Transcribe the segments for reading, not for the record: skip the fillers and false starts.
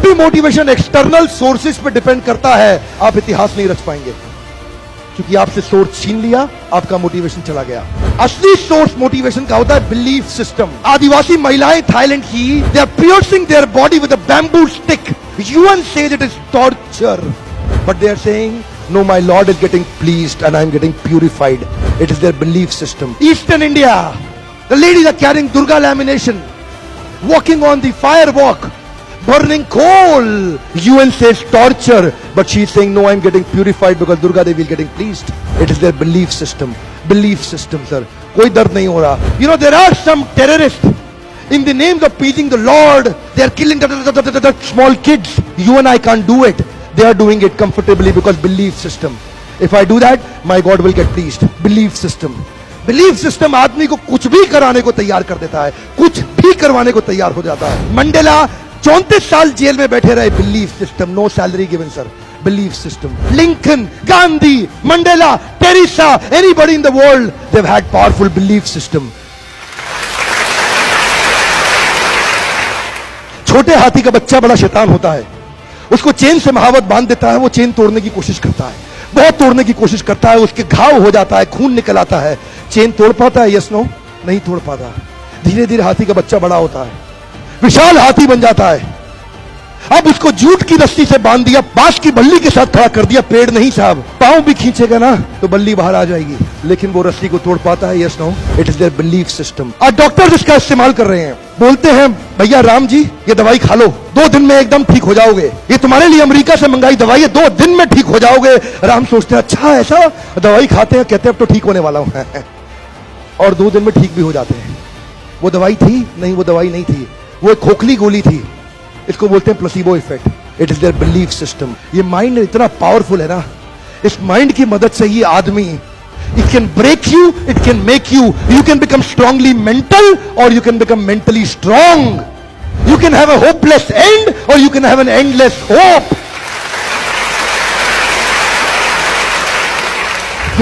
जब भी motivation external sources पे डिपेंड करता है, आप इतिहास नहीं रच पाएंगे, क्योंकि आपसे सोर्स छीन लिया, आपका मोटिवेशन चला गया। असली सोर्स मोटिवेशन का होता है बिलीफ सिस्टम। आदिवासी महिलाएं थाईलैंड की, they are piercing their body with a bamboo stick. UN says it is torture, but they are saying no, my Lord is getting pleased and I am getting purified. It is their belief system. Eastern India, the ladies are carrying Durga lamination, walking on the fire walk, burning coal. UN says torture, but she is saying no, I am getting purified because Durga Devi is getting pleased. It is their belief system. Belief system, sir. कोई दर्द नहीं हो रहा. You know, there are some terrorists in the names of pleasing the Lord, they are killing small kids. You and I can't do it. They are doing it comfortably because belief system. If I do that, my God will get pleased. Belief system. Belief system आदमी को कुछ भी कराने को तैयार कर देता है, कुछ भी करवाने को तैयार हो जाता है। मंडेला 34 साल जेल में बैठे रहे, belief system, no salary given sir. Belief system. Lincoln, Gandhi, Mandela, Teresa, anybody in the world, they've had powerful belief system. छोटे हाथी का बच्चा बड़ा शैतान होता है, उसको चेन से महावत बांध देता है, वो चेन तोड़ने की कोशिश करता है, बहुत तोड़ने की कोशिश करता है, उसके घाव हो जाता है, खून निकल आता है। चेन तोड़ पाता है? यस नो, नहीं तोड़ पाता। धीरे धीरे हाथी का बच्चा बड़ा होता है, विशाल हाथी बन जाता है। अब उसको जूट की रस्सी से बांध दिया, बांस की बल्ली के साथ खड़ा कर दिया। पेड़ नहीं साहब, पांव भी खींचेगा ना तो बल्ली बाहर आ जाएगी, लेकिन वो रस्सी को तोड़ पाता है? Yes no, it is their belief system. और डॉक्टर्स इसका इस्तेमाल कर रहे हैं, बोलते हैं भैया राम जी ये दवाई खा लो, 2 दिन में एकदम ठीक हो जाओगे, ये तुम्हारे लिए अमेरिका से मंगाई दवाई है, 2 दिन में ठीक हो जाओगे। राम सोचते हैं अच्छा ऐसा, दवाई खाते हैं, कहते हैं अब तो ठीक होने वाला हूं और 2 दिन में ठीक भी हो जाते हैं। वो दवाई थी? नहीं, वो दवाई नहीं थी, वो एक खोखली गोली थी। इसको बोलते हैं placebo effect. It is their belief system. ये माइंड इतना पावरफुल है ना, इस माइंड की मदद से ही आदमी, it can break you, it can make you, you can become strongly mental or you can become mentally strong. You can have a hopeless end or you can have an endless hope.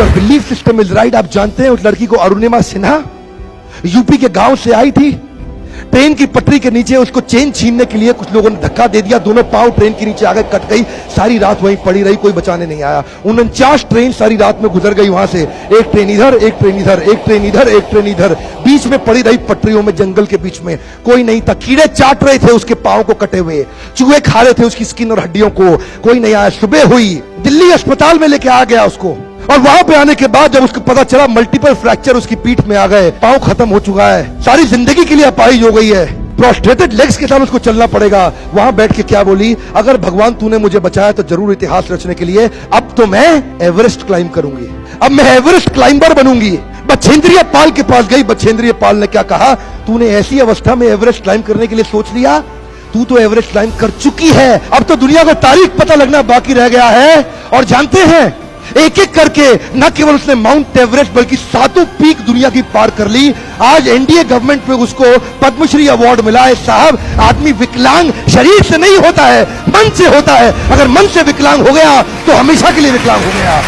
Your belief system is right. आप जानते हैं उस लड़की को Arunima Sinha UP के गांव से आई थी, ट्रेन की पटरी के नीचे उसको चेन छीनने के लिए कुछ लोगों ने धक्का दे दिया, दोनों पांव ट्रेन के नीचे आ गए, कट गई, सारी रात वहीं पड़ी रही, कोई बचाने नहीं आया। 49 ट्रेन सारी रात में गुजर गई वहां से, एक ट्रेन इधर, एक ट्रेन इधर, एक ट्रेन इधर, एक ट्रेन इधर, बीच में पड़ी रही पटरियों में, जंगल के बीच में, कोई नहीं था। कीड़े चाट रहे थे उसके पांव को कटे हुए, चूहे खा रहे थे उसकी स्किन और हड्डियों को, कोई नहीं आया। सुबह हुई, दिल्ली अस्पताल में लेके आ गया उसको, और वहां पे आने के बाद जब उसको पता चला मल्टीपल फ्रैक्चर उसकी पीठ में आ गए, पांव खत्म हो चुका है, सारी जिंदगी के लिए अपाहिज हो गई है, प्रोस्ट्रेटेड लेग्स के साथ उसको चलना पड़ेगा। वहां बैठ के क्या बोली, अगर भगवान तूने मुझे बचाया तो जरूर इतिहास रचने के लिए अब तो मैं एवरेस्ट क्लाइम करूंगी, अब मैं एवरेस्ट क्लाइंबर बनूंगी। बछेंद्रिय पाल के पास गई, बछेंद्रिय पाल ने क्या कहा, तूने ऐसी अवस्था में एवरेस्ट क्लाइम करने के लिए सोच लिया, तू तो एवरेस्ट क्लाइम कर चुकी है, अब तो दुनिया को तारीख पता लगना बाकी रह गया है। और जानते हैं एक एक करके न केवल उसने माउंट एवरेस्ट बल्कि 7 पीक दुनिया की पार कर ली। आज एनडीए गवर्नमेंट में उसको पद्मश्री अवार्ड मिला है। साहब, आदमी विकलांग शरीर से नहीं होता है, मन से होता है। अगर मन से विकलांग हो गया तो हमेशा के लिए विकलांग हो गया।